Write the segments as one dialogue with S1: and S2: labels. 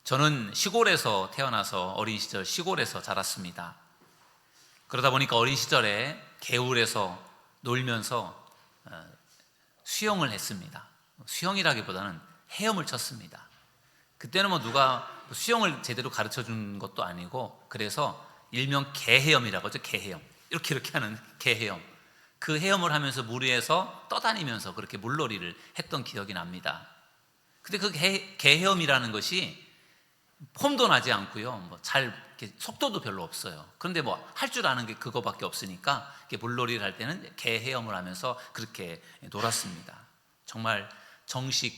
S1: 저는 시골에서 태어나서 어린 시절 시골에서 자랐습니다. 그러다 보니까 어린 시절에 개울에서 놀면서 수영을 했습니다. 수영이라기보다는 헤엄을 쳤습니다. 그때는 누가 수영을 제대로 가르쳐 준 것도 아니고, 그래서 일명 개헤엄이라고 하죠. 개헤엄, 이렇게 하는 개헤엄. 그 헤엄을 하면서 물 위에서 떠다니면서 그렇게 물놀이를 했던 기억이 납니다. 근데 그 개헤엄이라는 것이 폼도 나지 않고요, 속도도 별로 없어요. 그런데 할 줄 아는 게 그거밖에 없으니까 물놀이를 할 때는 개 헤엄을 하면서 그렇게 놀았습니다. 정말 정식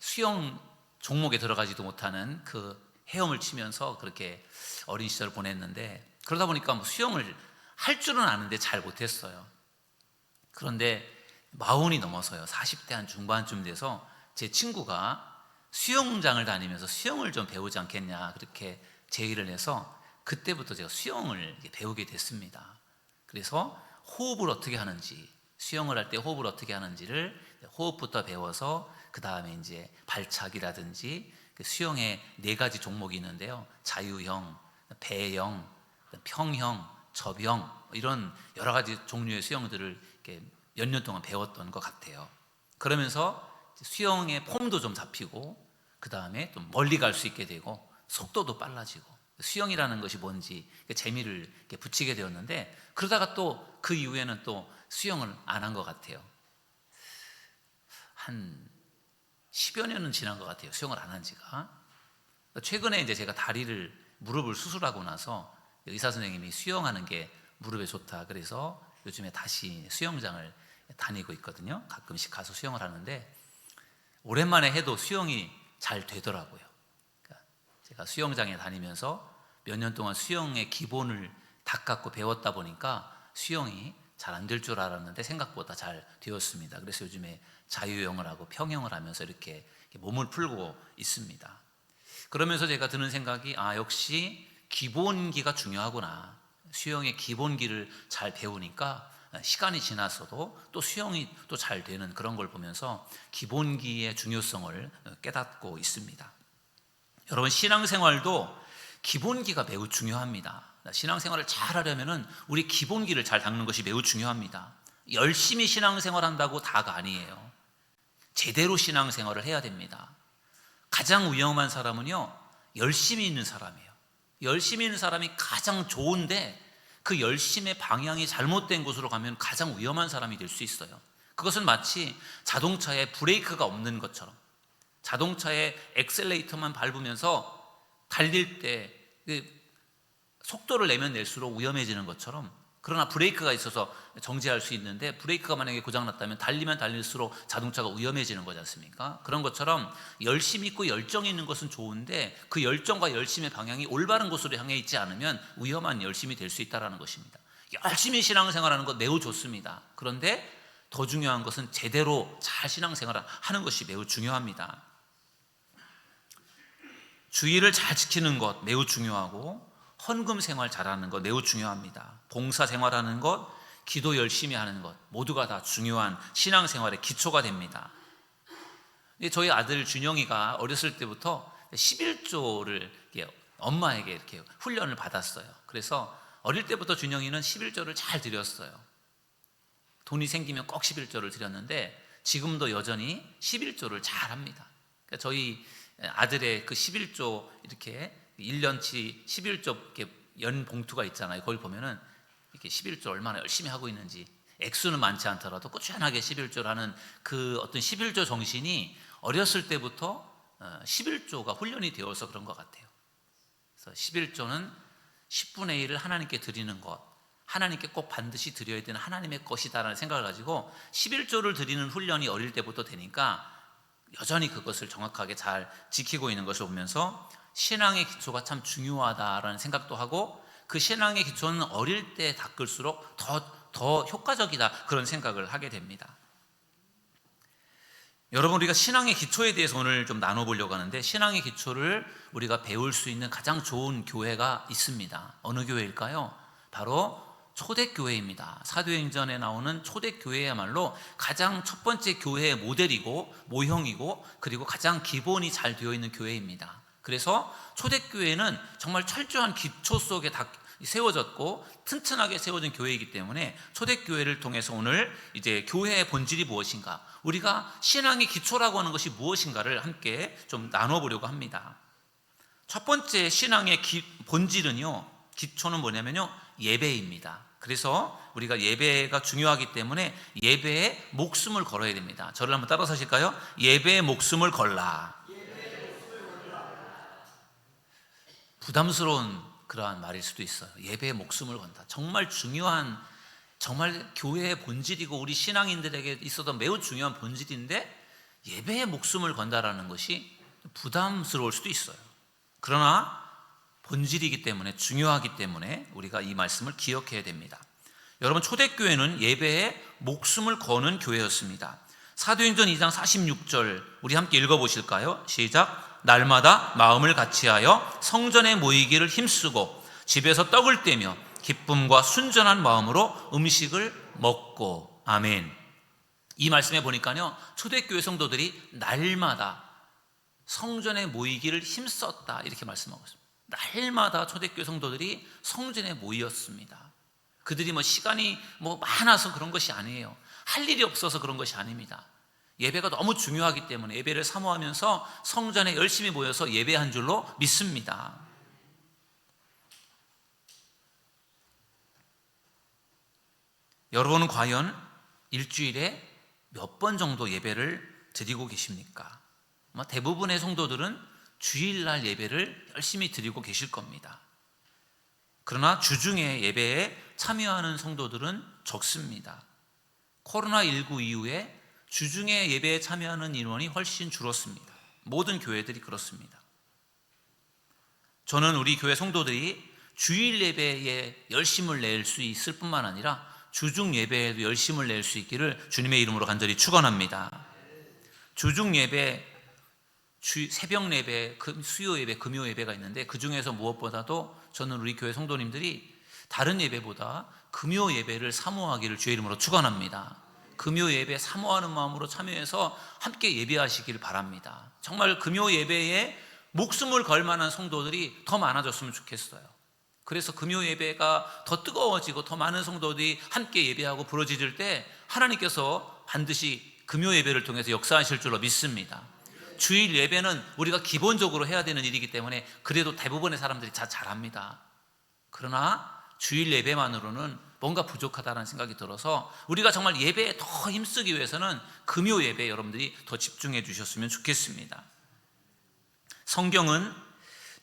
S1: 수영 종목에 들어가지도 못하는 그 헤엄을 치면서 그렇게 어린 시절을 보냈는데, 그러다 보니까 수영을 할 줄은 아는데 잘 못했어요. 그런데 마흔이 넘어서요, 40대 한 중반쯤 돼서 제 친구가 수영장을 다니면서 수영을 좀 배우지 않겠냐, 그렇게 제의를 해서 그때부터 제가 수영을 배우게 됐습니다. 그래서 호흡을 어떻게 하는지, 수영을 할 때 호흡을 어떻게 하는지를 호흡부터 배워서 그 다음에 이제 발차기라든지 수영의 4가지 종목이 있는데요, 자유형, 배영, 평형, 접영, 이런 여러 가지 종류의 수영들을 이렇게 몇 년 동안 배웠던 것 같아요. 그러면서 수영의 폼도 좀 잡히고, 그 다음에 좀 멀리 갈 수 있게 되고, 속도도 빨라지고, 수영이라는 것이 뭔지 재미를 붙이게 되었는데, 그러다가 또 그 이후에는 또 수영을 안 한 것 같아요. 한 10여 년은 지난 것 같아요, 수영을 안 한 지가. 최근에 이제 제가 무릎을 수술하고 나서 의사 선생님이 수영하는 게 무릎에 좋다 그래서 요즘에 다시 수영장을 다니고 있거든요. 가끔씩 가서 수영을 하는데 오랜만에 해도 수영이 잘 되더라고요. 그러니까 제가 수영장에 다니면서 몇 년 동안 수영의 기본을 닦았고 배웠다 보니까 수영이 잘 안 될 줄 알았는데 생각보다 잘 되었습니다. 그래서 요즘에 자유형을 하고 평형을 하면서 이렇게 몸을 풀고 있습니다. 그러면서 제가 드는 생각이, 역시 기본기가 중요하구나. 수영의 기본기를 잘 배우니까 시간이 지났어도 또 수영이 또 잘 되는 그런 걸 보면서 기본기의 중요성을 깨닫고 있습니다. 여러분, 신앙생활도 기본기가 매우 중요합니다. 신앙생활을 잘 하려면 우리 기본기를 잘 닦는 것이 매우 중요합니다. 열심히 신앙생활 한다고 다가 아니에요. 제대로 신앙생활을 해야 됩니다. 가장 위험한 사람은요, 열심히 있는 사람이에요. 열심히 있는 사람이 가장 좋은데 그 열심의 방향이 잘못된 곳으로 가면 가장 위험한 사람이 될 수 있어요. 그것은 마치 자동차에 브레이크가 없는 것처럼, 자동차에 엑셀레이터만 밟으면서 달릴 때 속도를 내면 낼수록 위험해지는 것처럼, 그러나 브레이크가 있어서 정지할 수 있는데 브레이크가 만약에 고장났다면 달리면 달릴수록 자동차가 위험해지는 거지 않습니까? 그런 것처럼 열심히 있고 열정이 있는 것은 좋은데 그 열정과 열심의 방향이 올바른 곳으로 향해 있지 않으면 위험한 열심이 될 수 있다는 것입니다. 열심히 신앙생활하는 것 매우 좋습니다. 그런데 더 중요한 것은 제대로 잘 신앙생활을 하는 것이 매우 중요합니다. 주의를 잘 지키는 것 매우 중요하고, 헌금 생활 잘하는 것 매우 중요합니다. 봉사 생활하는 것, 기도 열심히 하는 것 모두가 다 중요한 신앙생활의 기초가 됩니다. 저희 아들 준영이가 어렸을 때부터 11조를 엄마에게 이렇게 훈련을 받았어요. 그래서 어릴 때부터 준영이는 11조를 잘 드렸어요. 돈이 생기면 꼭 11조를 드렸는데 지금도 여전히 11조를 잘 합니다. 그러니까 저희 아들의 그 11조 이렇게 1년치 11조 이렇게 연 봉투가 있잖아요. 거기 보면은 이렇게 11조 얼마나 열심히 하고 있는지, 액수는 많지 않더라도 꾸준하게 11조를 하는 그 어떤 11조 정신이 어렸을 때부터 11조가 훈련이 되어서 그런 것 같아요. 그래서 11조는 10분의 1을 하나님께 드리는 것, 하나님께 꼭 반드시 드려야 되는 하나님의 것이다라는 생각을 가지고 11조를 드리는 훈련이 어릴 때부터 되니까 여전히 그것을 정확하게 잘 지키고 있는 것을 보면서 신앙의 기초가 참 중요하다라는 생각도 하고, 그 신앙의 기초는 어릴 때 닦을수록 더 효과적이다, 그런 생각을 하게 됩니다. 여러분, 우리가 신앙의 기초에 대해서 오늘 좀 나눠보려고 하는데, 신앙의 기초를 우리가 배울 수 있는 가장 좋은 교회가 있습니다. 어느 교회일까요? 바로 초대교회입니다. 사도행전에 나오는 초대교회야말로 가장 첫 번째 교회의 모델이고 모형이고, 그리고 가장 기본이 잘 되어 있는 교회입니다. 그래서 초대교회는 정말 철저한 기초 속에 다 세워졌고 튼튼하게 세워진 교회이기 때문에 초대교회를 통해서 오늘 이제 교회의 본질이 무엇인가, 우리가 신앙의 기초라고 하는 것이 무엇인가를 함께 좀 나눠보려고 합니다. 첫 번째 신앙의 본질은요, 기초는 뭐냐면요, 예배입니다. 그래서 우리가 예배가 중요하기 때문에 예배에 목숨을 걸어야 됩니다. 저를 한번 따라서 하실까요? 예배에 목숨을 걸라. 부담스러운 그러한 말일 수도 있어요. 예배에 목숨을 건다. 정말 중요한, 정말 교회의 본질이고 우리 신앙인들에게 있어도 매우 중요한 본질인데 예배에 목숨을 건다라는 것이 부담스러울 수도 있어요. 그러나 본질이기 때문에, 중요하기 때문에 우리가 이 말씀을 기억해야 됩니다. 여러분, 초대교회는 예배에 목숨을 거는 교회였습니다. 사도행전 2장 46절 우리 함께 읽어보실까요? 시작. 날마다 마음을 같이하여 성전에 모이기를 힘쓰고 집에서 떡을 떼며 기쁨과 순전한 마음으로 음식을 먹고. 아멘. 이 말씀에 보니까요, 초대교회 성도들이 날마다 성전에 모이기를 힘썼다 이렇게 말씀하고 있습니다. 날마다 초대교회 성도들이 성전에 모였습니다. 그들이 시간이 많아서 그런 것이 아니에요. 할 일이 없어서 그런 것이 아닙니다. 예배가 너무 중요하기 때문에 예배를 사모하면서 성전에 열심히 모여서 예배한 줄로 믿습니다. 여러분은 과연 일주일에 몇 번 정도 예배를 드리고 계십니까? 대부분의 성도들은 주일날 예배를 열심히 드리고 계실 겁니다. 그러나 주중에 예배에 참여하는 성도들은 적습니다. 코로나19 이후에 주중에 예배에 참여하는 인원이 훨씬 줄었습니다. 모든 교회들이 그렇습니다. 저는 우리 교회 성도들이 주일 예배에 열심을 낼 수 있을 뿐만 아니라 주중 예배에도 열심을 낼 수 있기를 주님의 이름으로 간절히 축원합니다. 주중 예배, 새벽 예배, 수요 예배, 금요 예배가 있는데 그 중에서 무엇보다도 저는 우리 교회 성도님들이 다른 예배보다 금요 예배를 사모하기를 주의 이름으로 축원합니다. 금요 예배 사모하는 마음으로 참여해서 함께 예배하시길 바랍니다. 정말 금요 예배에 목숨을 걸 만한 성도들이 더 많아졌으면 좋겠어요. 그래서 금요 예배가 더 뜨거워지고 더 많은 성도들이 함께 예배하고 부르짖을 때 하나님께서 반드시 금요 예배를 통해서 역사하실 줄로 믿습니다. 주일 예배는 우리가 기본적으로 해야 되는 일이기 때문에 그래도 대부분의 사람들이 다 잘합니다. 그러나 주일 예배만으로는 뭔가 부족하다는 생각이 들어서 우리가 정말 예배에 더 힘쓰기 위해서는 금요 예배에 여러분들이 더 집중해 주셨으면 좋겠습니다. 성경은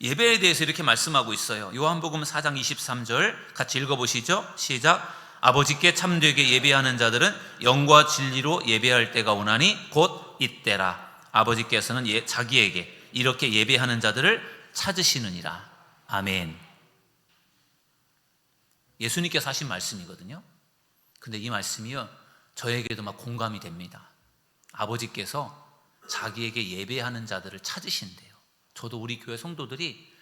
S1: 예배에 대해서 이렇게 말씀하고 있어요. 요한복음 4장 23절 같이 읽어보시죠. 시작. 아버지께 참되게 예배하는 자들은 영과 진리로 예배할 때가 오나니 곧 이때라. 아버지께서는 자기에게 이렇게 예배하는 자들을 찾으시느니라. 아멘. 예수님께서 하신 말씀이거든요. 근데 이 말씀이요, 저에게도 막 공감이 됩니다. 아버지께서 자기에게 예배하는 자들을 찾으신대요. 저도 우리 교회 성도들이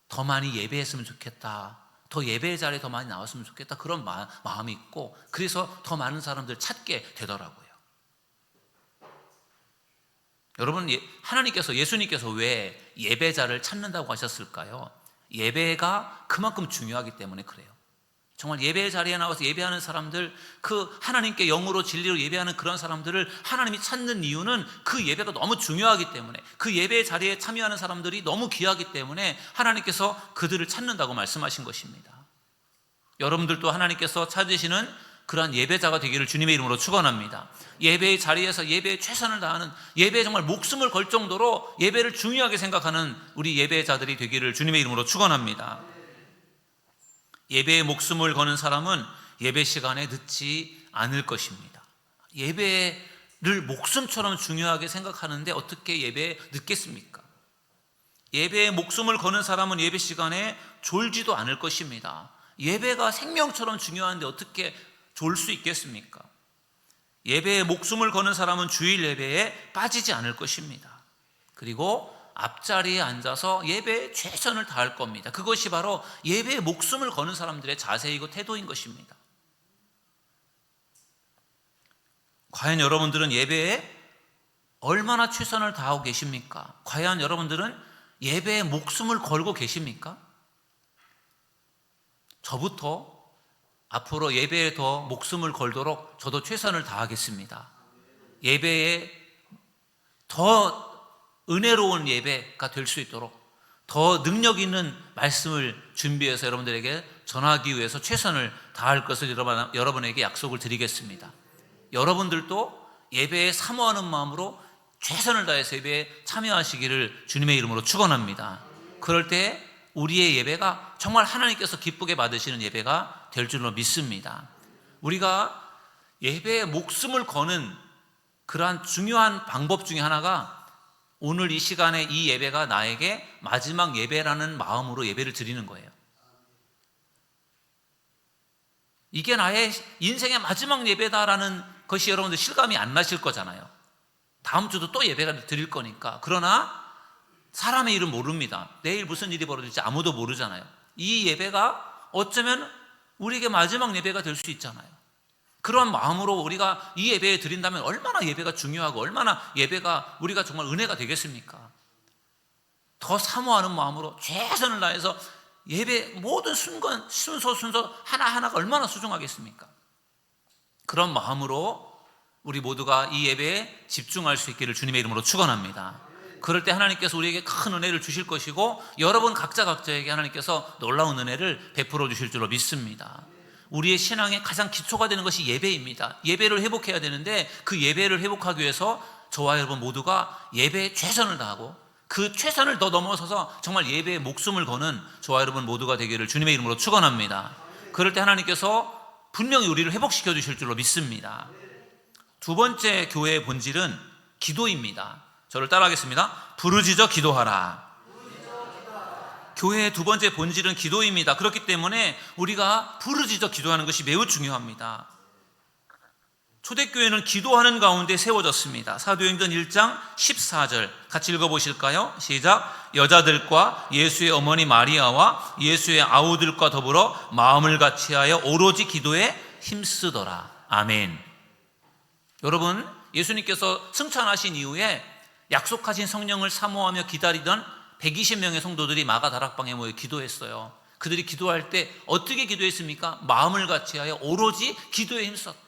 S1: 더 많이 예배했으면 좋겠다, 더 예배 자리에 더 많이 나왔으면 좋겠다, 그런 마음이 있고, 그래서 더 많은 사람들을 찾게 되더라고요. 여러분, 하나님께서, 예수님께서 왜 예배자를 찾는다고 하셨을까요? 예배가 그만큼 중요하기 때문에 그래요. 정말 예배 자리에 나와서 예배하는 사람들, 그 하나님께 영으로 진리로 예배하는 그런 사람들을 하나님이 찾는 이유는 그 예배가 너무 중요하기 때문에, 그 예배 자리에 참여하는 사람들이 너무 귀하기 때문에 하나님께서 그들을 찾는다고 말씀하신 것입니다. 여러분들도 하나님께서 찾으시는 그러한 예배자가 되기를 주님의 이름으로 축원합니다. 예배의 자리에서 예배에 최선을 다하는, 예배에 정말 목숨을 걸 정도로 예배를 중요하게 생각하는 우리 예배자들이 되기를 주님의 이름으로 축원합니다. 예배에 목숨을 거는 사람은 예배 시간에 늦지 않을 것입니다. 예배를 목숨처럼 중요하게 생각하는데 어떻게 예배에 늦겠습니까? 예배에 목숨을 거는 사람은 예배 시간에 졸지도 않을 것입니다. 예배가 생명처럼 중요한데 어떻게 졸 수 있겠습니까? 예배에 목숨을 거는 사람은 주일 예배에 빠지지 않을 것입니다. 그리고 앞자리에 앉아서 예배에 최선을 다할 겁니다. 그것이 바로 예배에 목숨을 거는 사람들의 자세이고 태도인 것입니다. 과연 여러분들은 예배에 얼마나 최선을 다하고 계십니까? 과연 여러분들은 예배에 목숨을 걸고 계십니까? 저부터 앞으로 예배에 더 목숨을 걸도록 저도 최선을 다하겠습니다. 예배에 더 은혜로운 예배가 될 수 있도록 더 능력 있는 말씀을 준비해서 여러분들에게 전하기 위해서 최선을 다할 것을 여러분에게 약속을 드리겠습니다. 여러분들도 예배에 사모하는 마음으로 최선을 다해서 예배에 참여하시기를 주님의 이름으로 축원합니다. 그럴 때 우리의 예배가 정말 하나님께서 기쁘게 받으시는 예배가 될 줄로 믿습니다. 우리가 예배에 목숨을 거는 그러한 중요한 방법 중에 하나가 오늘 이 시간에 이 예배가 나에게 마지막 예배라는 마음으로 예배를 드리는 거예요. 이게 나의 인생의 마지막 예배다라는 것이 여러분들 실감이 안 나실 거잖아요. 다음 주도 또 예배가 드릴 거니까. 그러나 사람의 일은 모릅니다. 내일 무슨 일이 벌어질지 아무도 모르잖아요. 이 예배가 어쩌면 우리에게 마지막 예배가 될 수 있잖아요. 그런 마음으로 우리가 이 예배에 드린다면 얼마나 예배가 중요하고 얼마나 예배가 우리가 정말 은혜가 되겠습니까? 더 사모하는 마음으로 최선을 다해서 예배 모든 순서 하나하나가 얼마나 소중하겠습니까? 그런 마음으로 우리 모두가 이 예배에 집중할 수 있기를 주님의 이름으로 축원합니다. 그럴 때 하나님께서 우리에게 큰 은혜를 주실 것이고 여러분 각자에게 하나님께서 놀라운 은혜를 베풀어 주실 줄로 믿습니다. 우리의 신앙의 가장 기초가 되는 것이 예배입니다. 예배를 회복해야 되는데 그 예배를 회복하기 위해서 저와 여러분 모두가 예배에 최선을 다하고 그 최선을 더 넘어서서 정말 예배에 목숨을 거는 저와 여러분 모두가 되기를 주님의 이름으로 축원합니다. 그럴 때 하나님께서 분명히 우리를 회복시켜 주실 줄로 믿습니다. 두 번째 교회의 본질은 기도입니다. 저를 따라하겠습니다. 부르짖어 기도하라. 교회의 두 번째 본질은 기도입니다. 그렇기 때문에 우리가 부르짖어 기도하는 것이 매우 중요합니다. 초대교회는 기도하는 가운데 세워졌습니다. 사도행전 1장 14절 같이 읽어보실까요? 시작. 여자들과 예수의 어머니 마리아와 예수의 아우들과 더불어 마음을 같이하여 오로지 기도에 힘쓰더라. 아멘. 여러분, 예수님께서 승천하신 이후에 약속하신 성령을 사모하며 기다리던 120명의 성도들이 마가 다락방에 모여 기도했어요. 그들이 기도할 때 어떻게 기도했습니까? 마음을 같이하여 오로지 기도에 힘썼다.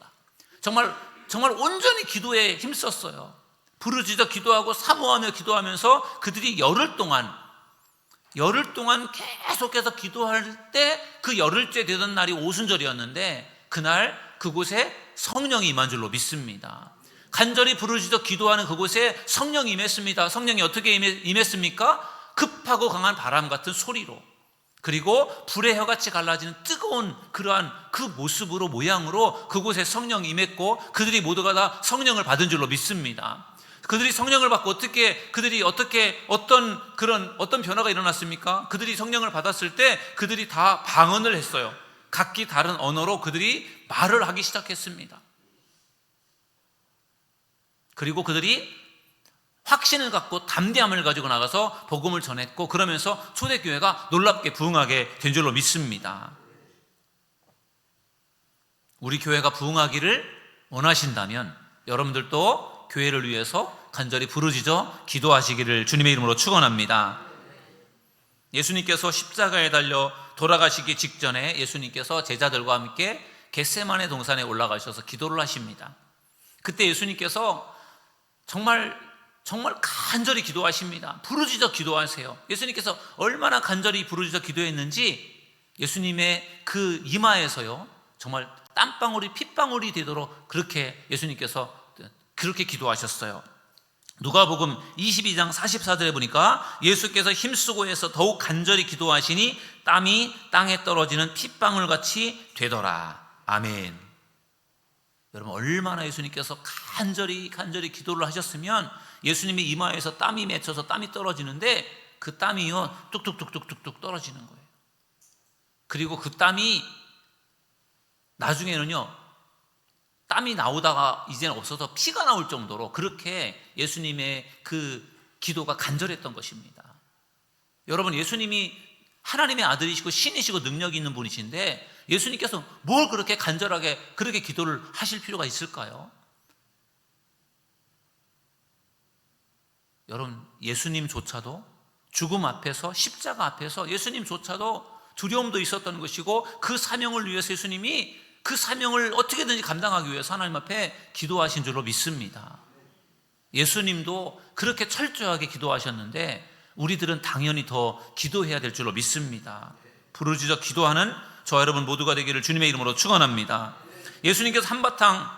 S1: 정말 온전히 기도에 힘썼어요. 부르짖어 기도하고 사모하며 기도하면서 그들이 열흘 동안 계속해서 기도할 때 그 열흘째 되던 날이 오순절이었는데 그날 그곳에 성령이 임한 줄로 믿습니다. 간절히 부르짖어 기도하는 그곳에 성령이 임했습니다. 성령이 어떻게 임했습니까? 급하고 강한 바람 같은 소리로, 그리고 불의 혀같이 갈라지는 뜨거운 그러한 그 모습으로 모양으로 그곳에 성령이 임했고 그들이 모두가 다 성령을 받은 줄로 믿습니다. 그들이 성령을 받고 어떤 변화가 일어났습니까? 그들이 성령을 받았을 때 그들이 다 방언을 했어요. 각기 다른 언어로 그들이 말을 하기 시작했습니다. 그리고 그들이 확신을 갖고 담대함을 가지고 나가서 복음을 전했고 그러면서 초대교회가 놀랍게 부흥하게 된 줄로 믿습니다. 우리 교회가 부흥하기를 원하신다면 여러분들도 교회를 위해서 간절히 부르짖어 기도하시기를 주님의 이름으로 축원합니다. 예수님께서 십자가에 달려 돌아가시기 직전에 예수님께서 제자들과 함께 겟세마네 동산에 올라가셔서 기도를 하십니다. 그때 예수님께서 정말 간절히 기도하십니다. 부르짖어 기도하세요. 예수님께서 얼마나 간절히 부르짖어 기도했는지 예수님의 그 이마에서요 정말 땀방울이 핏방울이 되도록 그렇게 예수님께서 그렇게 기도하셨어요. 누가복음 22장 44절에 보니까 예수께서 힘쓰고 해서 더욱 간절히 기도하시니 땀이 땅에 떨어지는 핏방울같이 되더라. 아멘. 여러분 얼마나 예수님께서 간절히 기도를 하셨으면 예수님의 이마에서 땀이 맺혀서 땀이 떨어지는데 그 땀이요 뚝뚝뚝뚝뚝 떨어지는 거예요. 그리고 그 땀이 나중에는요 땀이 나오다가 이제는 없어서 피가 나올 정도로 그렇게 예수님의 그 기도가 간절했던 것입니다. 여러분 예수님이 하나님의 아들이시고 신이시고 능력이 있는 분이신데 예수님께서 뭘 그렇게 간절하게 그렇게 기도를 하실 필요가 있을까요? 여러분 예수님조차도 죽음 앞에서, 십자가 앞에서 예수님조차도 두려움도 있었던 것이고, 그 사명을 위해서 예수님이 그 사명을 어떻게든지 감당하기 위해서 하나님 앞에 기도하신 줄로 믿습니다. 예수님도 그렇게 철저하게 기도하셨는데 우리들은 당연히 더 기도해야 될 줄로 믿습니다. 부르짖어 기도하는 저와 여러분 모두가 되기를 주님의 이름으로 축원합니다. 예수님께서 한바탕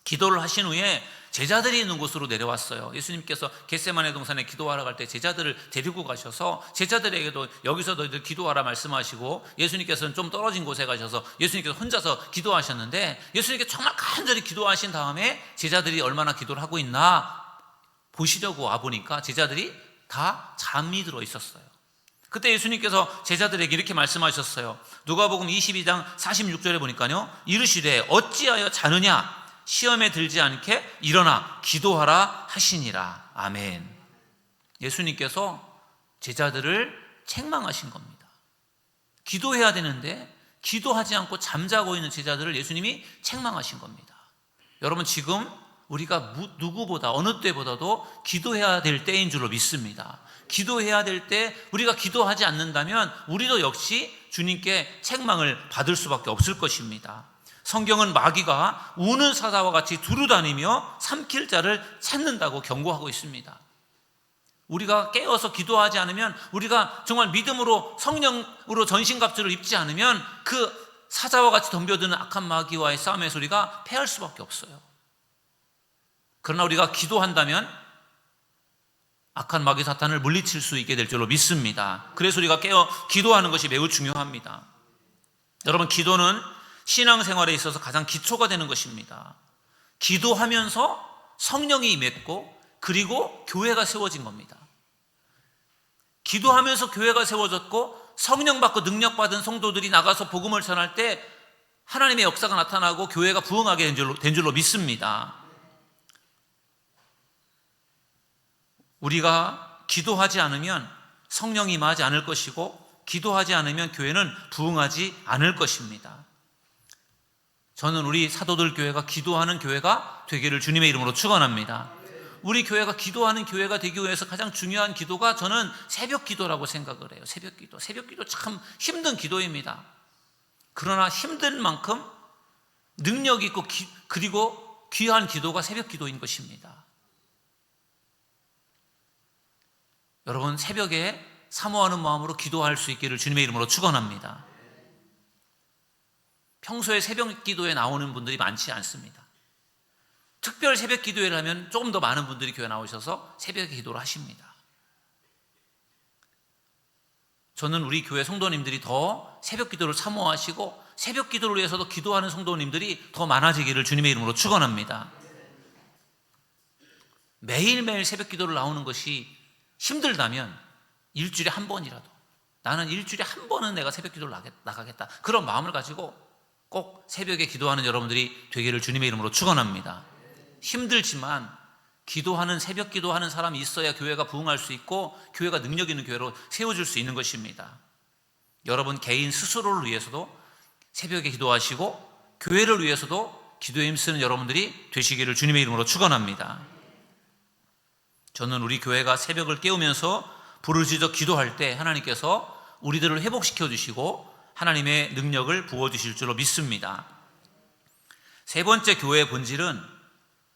S1: 기도를 하신 후에 제자들이 있는 곳으로 내려왔어요. 예수님께서 겟세마네 동산에 기도하러 갈 때 제자들을 데리고 가셔서 제자들에게도 여기서 너희들 기도하라 말씀하시고, 예수님께서는 좀 떨어진 곳에 가셔서 예수님께서 혼자서 기도하셨는데, 예수님께서 정말 간절히 기도하신 다음에 제자들이 얼마나 기도를 하고 있나 보시려고 와보니까 제자들이 다 잠이 들어 있었어요. 그때 예수님께서 제자들에게 이렇게 말씀하셨어요. 누가복음 22장 46절에 보니까요, 이르시되 어찌하여 자느냐, 시험에 들지 않게 일어나 기도하라 하시니라. 아멘. 예수님께서 제자들을 책망하신 겁니다. 기도해야 되는데 기도하지 않고 잠자고 있는 제자들을 예수님이 책망하신 겁니다. 여러분, 지금 우리가 누구보다 어느 때보다도 기도해야 될 때인 줄로 믿습니다. 기도해야 될 때 우리가 기도하지 않는다면 우리도 역시 주님께 책망을 받을 수밖에 없을 것입니다. 성경은 마귀가 우는 사자와 같이 두루다니며 삼킬 자를 찾는다고 경고하고 있습니다. 우리가 깨어서 기도하지 않으면, 우리가 정말 믿음으로 성령으로 전신갑주를 입지 않으면 그 사자와 같이 덤벼드는 악한 마귀와의 싸움에서 우리가 패할 수밖에 없어요. 그러나 우리가 기도한다면 악한 마귀 사탄을 물리칠 수 있게 될 줄로 믿습니다. 그래서 우리가 깨어 기도하는 것이 매우 중요합니다. 여러분, 기도는 신앙생활에 있어서 가장 기초가 되는 것입니다. 기도하면서 성령이 임했고, 그리고 교회가 세워진 겁니다. 기도하면서 교회가 세워졌고, 성령 받고 능력 받은 성도들이 나가서 복음을 전할 때 하나님의 역사가 나타나고 교회가 부흥하게 된 줄로 믿습니다. 우리가 기도하지 않으면 성령이 임하지 않을 것이고, 기도하지 않으면 교회는 부흥하지 않을 것입니다. 저는 우리 사도들 교회가 기도하는 교회가 되기를 주님의 이름으로 축원합니다. 우리 교회가 기도하는 교회가 되기 위해서 가장 중요한 기도가, 저는 새벽 기도라고 생각을 해요. 새벽 기도 참 힘든 기도입니다. 그러나 힘든 만큼 능력 있고 그리고 귀한 기도가 새벽 기도인 것입니다. 여러분, 새벽에 사모하는 마음으로 기도할 수 있기를 주님의 이름으로 축원합니다. 평소에 새벽 기도에 나오는 분들이 많지 않습니다. 특별 새벽 기도회를 하면 조금 더 많은 분들이 교회 나오셔서 새벽에 기도를 하십니다. 저는 우리 교회 성도님들이 더 새벽 기도를 사모하시고, 새벽 기도를 위해서도 기도하는 성도님들이 더 많아지기를 주님의 이름으로 축원합니다. 매일매일 새벽 기도를 나오는 것이 힘들다면 일주일에 한 번이라도, 나는 일주일에 한 번은 내가 새벽 기도를 나가겠다, 그런 마음을 가지고 꼭 새벽에 기도하는 여러분들이 되기를 주님의 이름으로 축원합니다. 힘들지만 기도하는, 새벽 기도하는 사람이 있어야 교회가 부흥할 수 있고 교회가 능력 있는 교회로 세워질 수 있는 것입니다. 여러분 개인 스스로를 위해서도 새벽에 기도하시고, 교회를 위해서도 기도에 힘쓰는 여러분들이 되시기를 주님의 이름으로 축원합니다. 저는 우리 교회가 새벽을 깨우면서 부르짖어 기도할 때 하나님께서 우리들을 회복시켜 주시고 하나님의 능력을 부어주실 줄로 믿습니다. 세 번째 교회의 본질은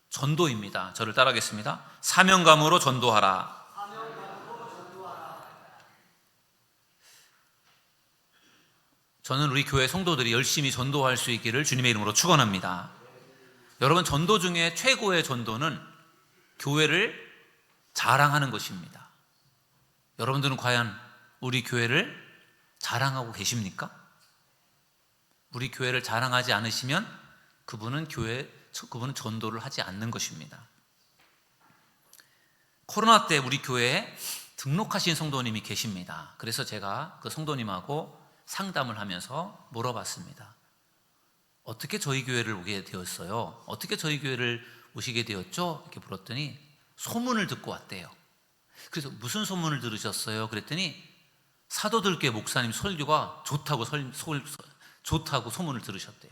S1: 전도입니다. 저를 따라하겠습니다. 사명감으로 전도하라. 저는 우리 교회 성도들이 열심히 전도할 수 있기를 주님의 이름으로 축원합니다. 여러분, 전도 중에 최고의 전도는 교회를 자랑하는 것입니다. 여러분들은 과연 우리 교회를 자랑하고 계십니까? 우리 교회를 자랑하지 않으시면 그분은 전도를 하지 않는 것입니다. 코로나 때 우리 교회에 등록하신 성도님이 계십니다. 그래서 제가 그 성도님하고 상담을 하면서 물어봤습니다. 어떻게 저희 교회를 오게 되었어요? 어떻게 저희 교회를 오시게 되었죠? 이렇게 물었더니 소문을 듣고 왔대요. 그래서 무슨 소문을 들으셨어요? 그랬더니 사도들교회 목사님 설교가 좋다고 소문을 들으셨대요.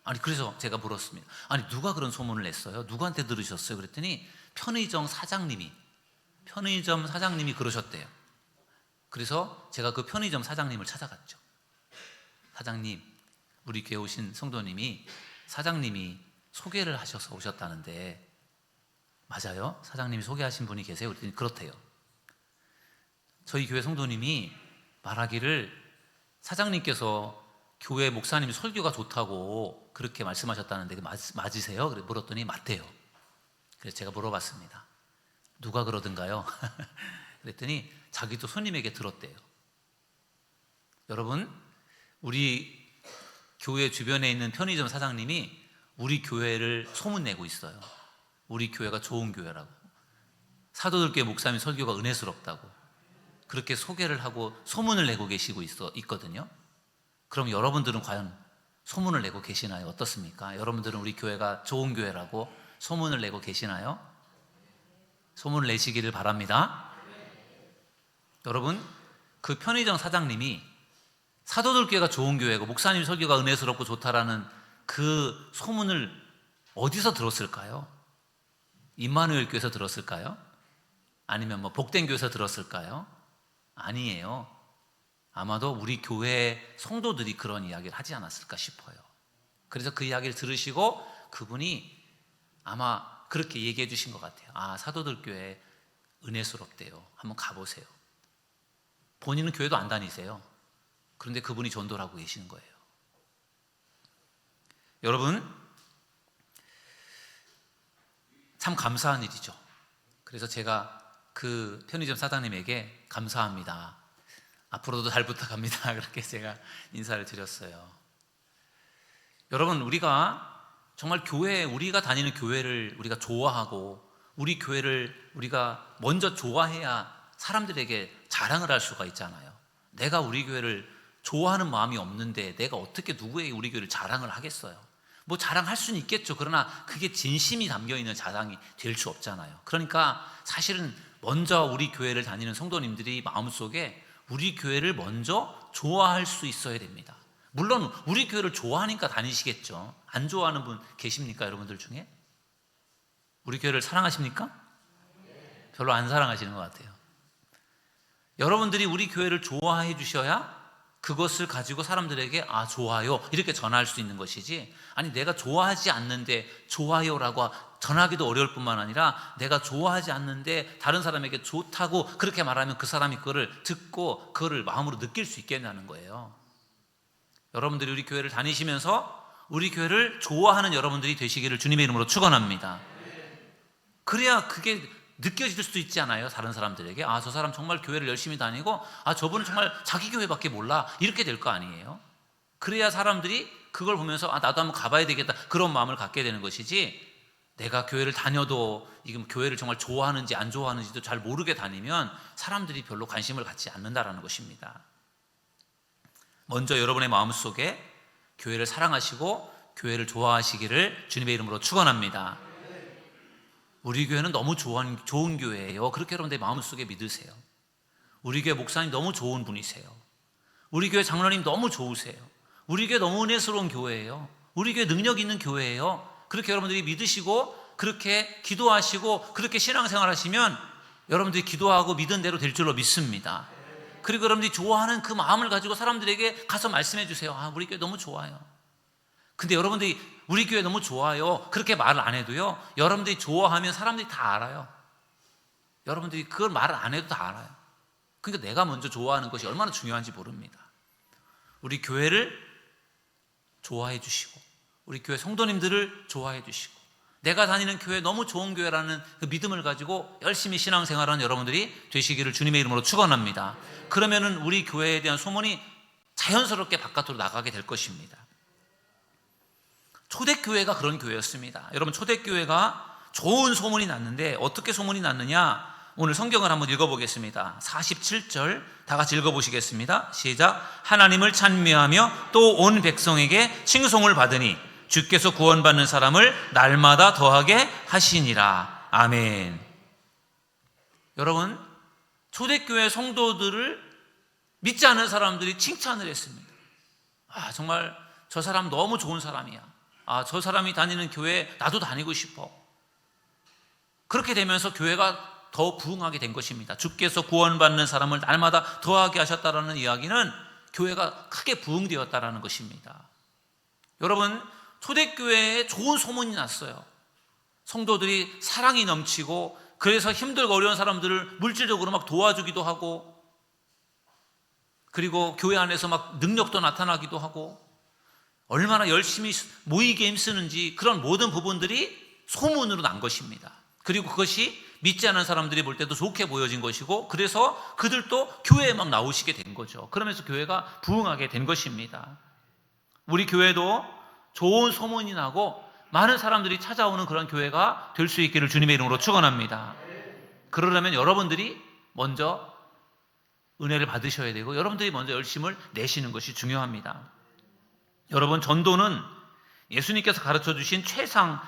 S1: 아니, 그래서 제가 물었습니다. 아니, 누가 그런 소문을 냈어요? 누구한테 들으셨어요? 그랬더니 편의점 사장님이 편의점 사장님이 그러셨대요. 그래서 제가 그 편의점 사장님을 찾아갔죠. 사장님, 우리 교회 오신 성도님이 사장님이 소개를 하셔서 오셨다는데 맞아요? 사장님이 소개하신 분이 계세요? 그랬더니 그렇대요. 저희 교회 성도님이 말하기를 사장님께서 교회 목사님 설교가 좋다고 그렇게 말씀하셨다는데 맞으세요? 그래 물었더니 맞대요. 그래서 제가 물어봤습니다. 누가 그러던가요? 그랬더니 자기도 손님에게 들었대요. 여러분, 우리 교회 주변에 있는 편의점 사장님이 우리 교회를 소문내고 있어요. 우리 교회가 좋은 교회라고, 사도들교회 목사님 설교가 은혜스럽다고 그렇게 소개를 하고 소문을 내고 계시고 있거든요. 그럼 여러분들은 과연 소문을 내고 계시나요? 어떻습니까? 여러분들은 우리 교회가 좋은 교회라고 소문을 내고 계시나요? 소문을 내시기를 바랍니다. 여러분, 그 편의점 사장님이 사도들교회가 좋은 교회고 목사님 설교가 은혜스럽고 좋다라는 그 소문을 어디서 들었을까요? 임마누엘 교회에서 들었을까요? 아니면 복된 교회에서 들었을까요? 아니에요. 아마도 우리 교회 성도들이 그런 이야기를 하지 않았을까 싶어요. 그래서 그 이야기를 들으시고 그분이 아마 그렇게 얘기해 주신 것 같아요. 아, 사도들 교회 은혜스럽대요. 한번 가보세요. 본인은 교회도 안 다니세요. 그런데 그분이 전도를 하고 계시는 거예요. 여러분, 참 감사한 일이죠. 그래서 제가 그 편의점 사장님에게 감사합니다, 앞으로도 잘 부탁합니다, 그렇게 제가 인사를 드렸어요. 여러분, 우리가 정말 우리가 다니는 교회를 우리가 좋아하고 우리 교회를 우리가 먼저 좋아해야 사람들에게 자랑을 할 수가 있잖아요. 내가 우리 교회를 좋아하는 마음이 없는데 내가 어떻게 누구에게 우리 교회를 자랑을 하겠어요? 자랑할 수는 있겠죠. 그러나 그게 진심이 담겨있는 자랑이 될 수 없잖아요. 그러니까 사실은 먼저 우리 교회를 다니는 성도님들이 마음속에 우리 교회를 먼저 좋아할 수 있어야 됩니다. 물론 우리 교회를 좋아하니까 다니시겠죠. 안 좋아하는 분 계십니까? 여러분들 중에? 우리 교회를 사랑하십니까? 별로 안 사랑하시는 것 같아요. 여러분들이 우리 교회를 좋아해 주셔야 그것을 가지고 사람들에게 좋아요 이렇게 전할 수 있는 것이지, 아니 내가 좋아하지 않는데 좋아요라고 전하기도 어려울 뿐만 아니라 내가 좋아하지 않는데 다른 사람에게 좋다고 그렇게 말하면 그 사람이 그거를 듣고 그거를 마음으로 느낄 수 있겠냐는 거예요. 여러분들이 우리 교회를 다니시면서 우리 교회를 좋아하는 여러분들이 되시기를 주님의 이름으로 축원합니다. 그래야 그게 느껴질 수도 있지 않아요? 다른 사람들에게 저 사람 정말 교회를 열심히 다니고 저분은 정말 자기 교회밖에 몰라, 이렇게 될 거 아니에요? 그래야 사람들이 그걸 보면서 나도 한번 가봐야 되겠다 그런 마음을 갖게 되는 것이지, 내가 교회를 다녀도 이금 교회를 정말 좋아하는지 안 좋아하는지도 잘 모르게 다니면 사람들이 별로 관심을 갖지 않는다라는 것입니다. 먼저 여러분의 마음속에 교회를 사랑하시고 교회를 좋아하시기를 주님의 이름으로 축원합니다. 우리 교회는 너무 좋은 교회예요. 그렇게 여러분들 마음속에 믿으세요. 우리 교회 목사님 너무 좋은 분이세요. 우리 교회 장로님 너무 좋으세요. 우리 교회 너무 은혜스러운 교회예요. 우리 교회 능력 있는 교회예요. 그렇게 여러분들이 믿으시고 그렇게 기도하시고 그렇게 신앙생활 하시면 여러분들이 기도하고 믿은 대로 될 줄로 믿습니다. 그리고 여러분들이 좋아하는 그 마음을 가지고 사람들에게 가서 말씀해 주세요. 우리 교회 너무 좋아요. 근데 여러분들이 우리 교회 너무 좋아요 그렇게 말을 안 해도요, 여러분들이 좋아하면 사람들이 다 알아요. 여러분들이 그걸 말을 안 해도 다 알아요. 그러니까 내가 먼저 좋아하는 것이 얼마나 중요한지 모릅니다. 우리 교회를 좋아해 주시고 우리 교회 성도님들을 좋아해 주시고 내가 다니는 교회 너무 좋은 교회라는 그 믿음을 가지고 열심히 신앙생활하는 여러분들이 되시기를 주님의 이름으로 축원합니다. 그러면은 우리 교회에 대한 소문이 자연스럽게 바깥으로 나가게 될 것입니다. 초대교회가 그런 교회였습니다. 여러분, 초대교회가 좋은 소문이 났는데 어떻게 소문이 났느냐? 오늘 성경을 한번 읽어보겠습니다. 47절 다 같이 읽어보시겠습니다. 시작. 하나님을 찬미하며 또 온 백성에게 칭송을 받으니 주께서 구원받는 사람을 날마다 더하게 하시니라. 아멘. 여러분, 초대교회 성도들을 믿지 않는 사람들이 칭찬을 했습니다. 정말 저 사람 너무 좋은 사람이야. 저 사람이 다니는 교회에 나도 다니고 싶어. 그렇게 되면서 교회가 더 부흥하게 된 것입니다. 주께서 구원받는 사람을 날마다 더하게 하셨다라는 이야기는 교회가 크게 부흥되었다라는 것입니다. 여러분, 초대교회에 좋은 소문이 났어요. 성도들이 사랑이 넘치고, 그래서 힘들고 어려운 사람들을 물질적으로 막 도와주기도 하고, 그리고 교회 안에서 막 능력도 나타나기도 하고, 얼마나 열심히 모이게 힘쓰는지 그런 모든 부분들이 소문으로 난 것입니다. 그리고 그것이 믿지 않은 사람들이 볼 때도 좋게 보여진 것이고, 그래서 그들도 교회에 막 나오시게 된 거죠. 그러면서 교회가 부흥하게 된 것입니다. 우리 교회도 좋은 소문이 나고 많은 사람들이 찾아오는 그런 교회가 될 수 있기를 주님의 이름으로 축원합니다. 그러려면 여러분들이 먼저 은혜를 받으셔야 되고, 여러분들이 먼저 열심을 내시는 것이 중요합니다. 여러분, 전도는 예수님께서 가르쳐 주신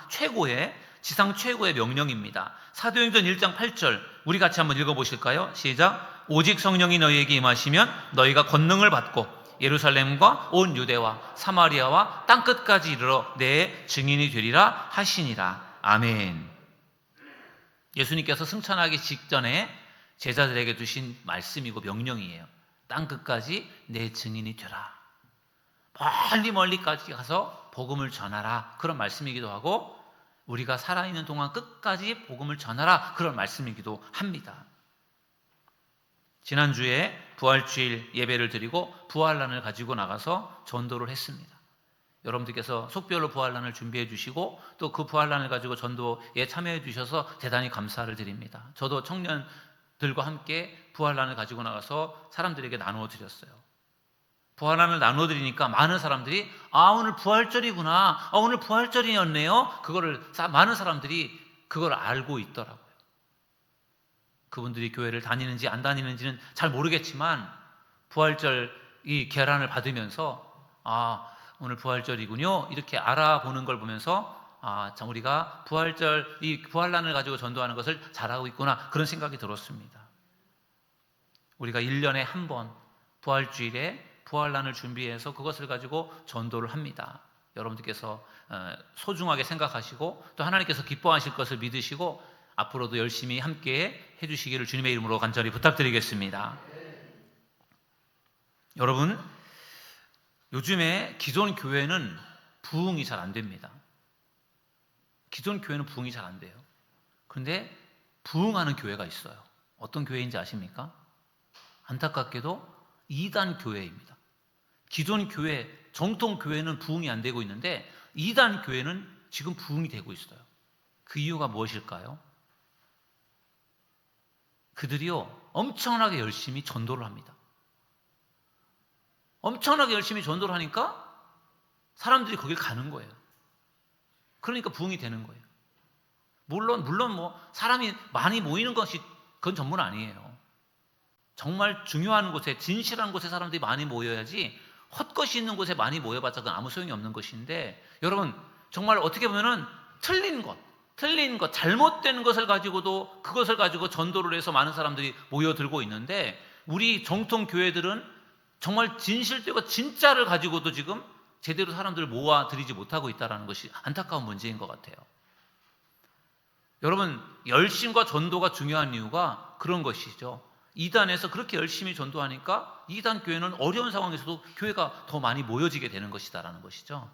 S1: 최고의 지상 최고의 명령입니다. 사도행전 1장 8절 우리 같이 한번 읽어보실까요? 시작. 오직 성령이 너희에게 임하시면 너희가 권능을 받고 예루살렘과 온 유대와 사마리아와 땅끝까지 이르러 내 증인이 되리라 하시니라. 아멘. 예수님께서 승천하기 직전에 제자들에게 주신 말씀이고 명령이에요. 땅끝까지 내 증인이 되라. 멀리까지 가서 복음을 전하라. 그런 말씀이기도 하고, 우리가 살아있는 동안 끝까지 복음을 전하라. 그런 말씀이기도 합니다. 지난주에 부활주일 예배를 드리고 부활란을 가지고 나가서 전도를 했습니다. 여러분들께서 속별로 부활란을 준비해 주시고 또 그 부활란을 가지고 전도에 참여해 주셔서 대단히 감사를 드립니다. 저도 청년들과 함께 부활란을 가지고 나가서 사람들에게 나누어 드렸어요. 부활란을 나누어 드리니까 많은 사람들이 오늘 부활절이구나, 오늘 부활절이었네요. 그거를 많은 사람들이 그걸 알고 있더라고요. 그분들이 교회를 다니는지 안 다니는지는 잘 모르겠지만 부활절 이 계란을 받으면서 오늘 부활절이군요, 이렇게 알아보는 걸 보면서 참 우리가 부활절 이 부활란을 가지고 전도하는 것을 잘하고 있구나, 그런 생각이 들었습니다. 우리가 1년에 한 번 부활주일에 부활란을 준비해서 그것을 가지고 전도를 합니다. 여러분들께서 소중하게 생각하시고 또 하나님께서 기뻐하실 것을 믿으시고 앞으로도 열심히 함께 해주시기를 주님의 이름으로 간절히 부탁드리겠습니다. 여러분, 요즘에 기존 교회는 부흥이 잘 안 됩니다. 기존 교회는 부흥이 잘 안 돼요. 그런데 부흥하는 교회가 있어요. 어떤 교회인지 아십니까? 안타깝게도 이단 교회입니다. 기존 교회, 정통 교회는 부흥이 안 되고 있는데 이단 교회는 지금 부흥이 되고 있어요. 그 이유가 무엇일까요? 그들이요, 엄청나게 열심히 전도를 합니다. 엄청나게 열심히 전도를 하니까 사람들이 거길 가는 거예요. 그러니까 부흥이 되는 거예요. 물론 사람이 많이 모이는 것이 그건 전부는 아니에요. 정말 중요한 곳에, 진실한 곳에 사람들이 많이 모여야지 헛것이 있는 곳에 많이 모여봤자 그건 아무 소용이 없는 것인데, 여러분 정말 어떻게 보면은 틀린 것, 잘못된 것을 가지고도 그것을 가지고 전도를 해서 많은 사람들이 모여들고 있는데, 우리 정통 교회들은 정말 진실되고 진짜를 가지고도 지금 제대로 사람들을 모아들이지 못하고 있다는 것이 안타까운 문제인 것 같아요. 여러분, 열심과 전도가 중요한 이유가 그런 것이죠. 이단에서 그렇게 열심히 전도하니까 이단 교회는 어려운 상황에서도 교회가 더 많이 모여지게 되는 것이다라는 것이죠.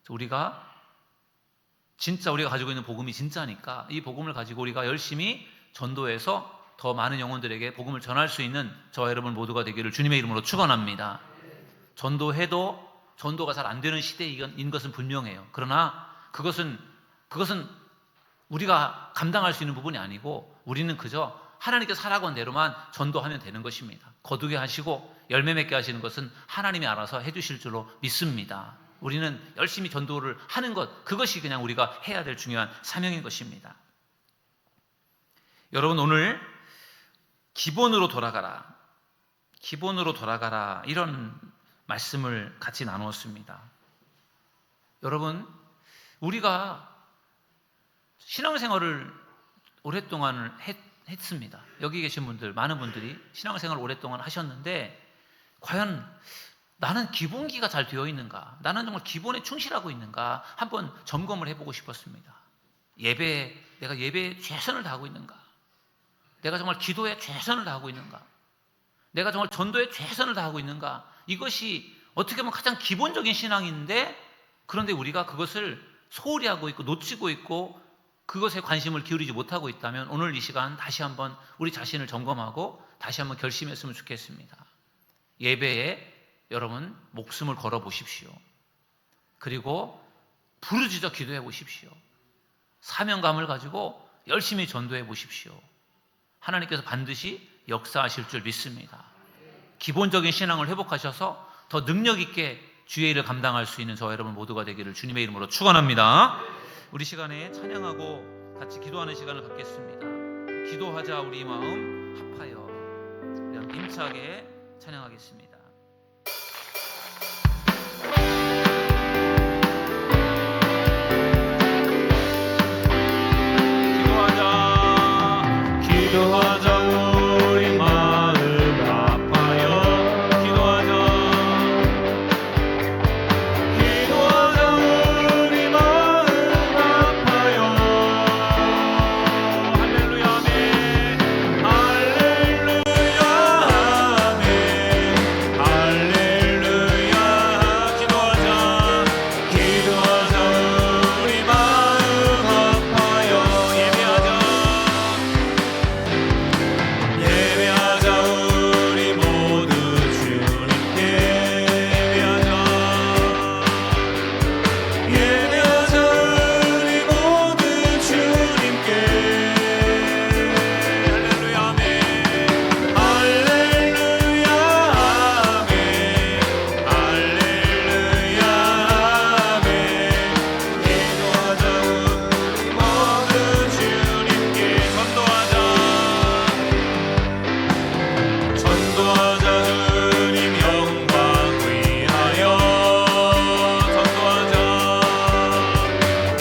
S1: 우리가 가지고 있는 복음이 진짜니까 이 복음을 가지고 우리가 열심히 전도해서 더 많은 영혼들에게 복음을 전할 수 있는 저와 여러분 모두가 되기를 주님의 이름으로 축원합니다. 전도해도 전도가 잘 안 되는 시대인 것은 분명해요. 그러나 그것은 우리가 감당할 수 있는 부분이 아니고, 우리는 그저 하나님께서 하라고 한 대로만 전도하면 되는 것입니다. 거두게 하시고 열매 맺게 하시는 것은 하나님이 알아서 해주실 줄로 믿습니다. 우리는 열심히 전도를 하는 것, 그것이 그냥 우리가 해야 될 중요한 사명인 것입니다. 여러분, 오늘 기본으로 돌아가라, 이런 말씀을 같이 나누었습니다. 여러분, 우리가 신앙생활을 오랫동안 했습니다. 여기 계신 분들, 많은 분들이 신앙생활을 오랫동안 하셨는데 과연 나는 기본기가 잘 되어 있는가, 나는 정말 기본에 충실하고 있는가 한번 점검을 해보고 싶었습니다. 내가 예배에 최선을 다하고 있는가, 내가 정말 기도에 최선을 다하고 있는가? 내가 정말 전도에 최선을 다하고 있는가? 이것이 어떻게 보면 가장 기본적인 신앙인데, 그런데 우리가 그것을 소홀히 하고 있고 놓치고 있고 그것에 관심을 기울이지 못하고 있다면 오늘 이 시간 다시 한번 우리 자신을 점검하고 다시 한번 결심했으면 좋겠습니다. 예배에 여러분 목숨을 걸어 보십시오. 그리고 부르짖어 기도해 보십시오. 사명감을 가지고 열심히 전도해 보십시오. 하나님께서 반드시 역사하실 줄 믿습니다. 기본적인 신앙을 회복하셔서 더 능력 있게 주의 일을 감당할 수 있는 저와 여러분 모두가 되기를 주님의 이름으로 축원합니다. 우리 시간에 찬양하고 같이 기도하는 시간을 갖겠습니다. 기도하자 우리 마음 합하여 힘차게 찬양하겠습니다.
S2: 기도하자 우리 마음 아파요. 기도하자 우리 마음 아파요. 할렐루야 아멘. 할렐루야 아멘. 할렐루야. 기도하자 우리 마음 아파요. 예배하자 우리 모두 주님께. 예배하자 우리 모두 주님께. 할렐루야 아멘. 할렐루야 아멘. 할렐루야 아멘. 기도하자 우리 모두 주님께. 전도하자 주님 영광 위하여.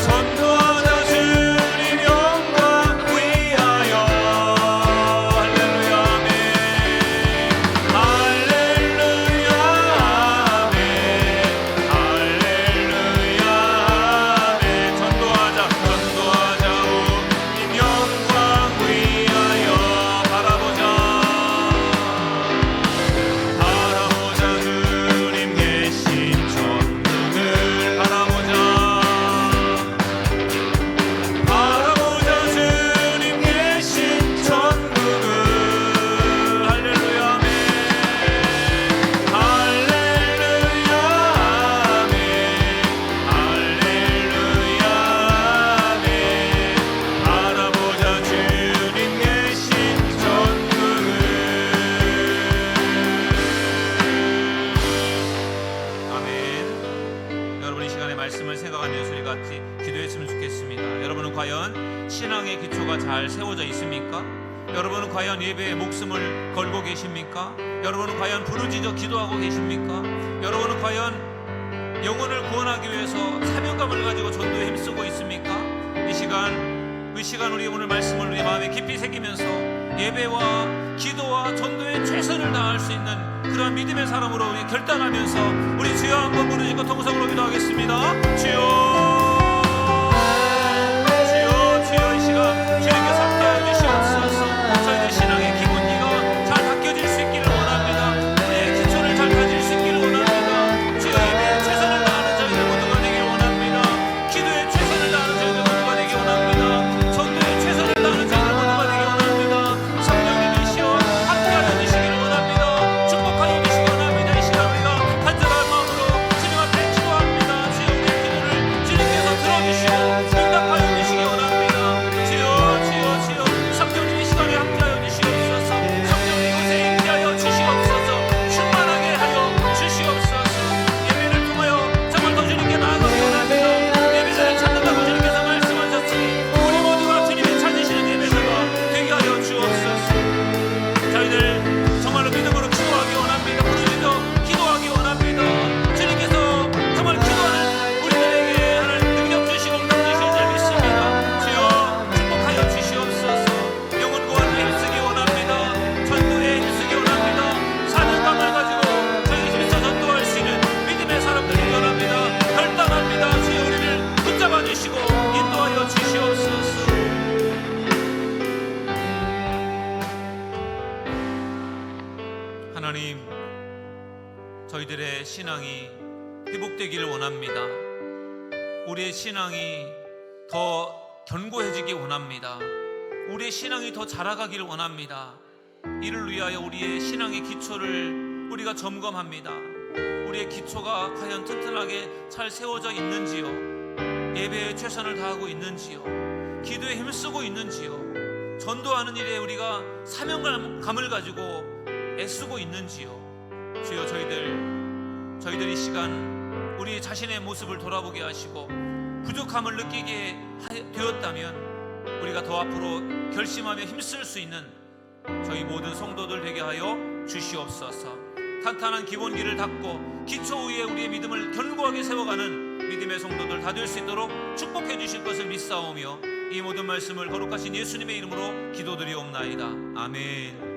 S2: 전도하자 주님 영광 위하여. 할렐루야 아멘. 할렐루야 아멘. 할렐루야 아멘. 전도하자 주님 영광 위하여. 바라보자 주님 계신 전능을. 바라보자 주님 계신 전능을. 할렐루야 아멘. 할렐루야 아멘. 할렐루야 아멘. 바라보자 주님 계신 전능을. 아멘. 여러분 이 시간에 말씀을 생각하면서 우리 같이 기도했으면 좋겠습니다. 여러분은 과연 신앙의 기초가 잘 세워져 있습니까? 여러분은 과연 예배에 목숨을 걸고 계십니까? 여러분은 과연 부르짖어 기도하고 계십니까? 여러분은 과연 영혼을 구원하기 위해서 사명감을 가지고 전도에 힘쓰고 있습니까? 이 시간 우리 오늘 말씀을 우리 마음에 깊이 새기면서 예배와 기도와 전도에 최선을 다할 수 있는 그런 믿음의 사람으로 우리 결단하면서 우리 주여 한번 부르짖고 통성으로 기도하겠습니다. 주여 이 시간 주님께서 함께하여 주시옵소서. 저희들 신앙의 기본기가 잘 바뀌어질 수 있기를 원합니다. 우리의 기초를 잘 가질 수 있기를 원합니다. 주여 예배에 최선을 다하는 저희들 모두가 되길 원합니다. 기도에 최선을 다하는 저희들 모두가 되길 원합니다. 전도에 최선을 다하는 저희들 모두가 되길 원합니다. 성령님이시여 함께하여 주시기를 원합니다. 축복하여 주시기 원합니다. 이 시간 우리가 간절한 마음으로 주님 앞에 기도합니다. 주여 우리의 기도를 주님 하나님, 저희들의 신앙이 회복되기를 원합니다. 우리의 신앙이 더 견고해지기 원합니다. 우리의 신앙이 더 자라가기를 원합니다. 이를 위하여 우리의 신앙의 기초를 우리가 점검합니다. 우리의 기초가 과연 튼튼하게 잘 세워져 있는지요? 예배에 최선을 다하고 있는지요? 기도에 힘쓰고 있는지요? 전도하는 일에 우리가 사명감을 가지고 애쓰고 있는지요? 주여, 저희들 이 시간 우리 자신의 모습을 돌아보게 하시고 부족함을 느끼게 되었다면 우리가 더 앞으로 결심하며 힘쓸 수 있는 저희 모든 성도들 되게 하여 주시옵소서. 탄탄한 기본기를 닦고 기초 위에 우리의 믿음을 견고하게 세워가는 믿음의 성도들 다 될 수 있도록 축복해 주실 것을 믿사오며 이 모든 말씀을 거룩하신 예수님의 이름으로 기도드리옵나이다. 아멘.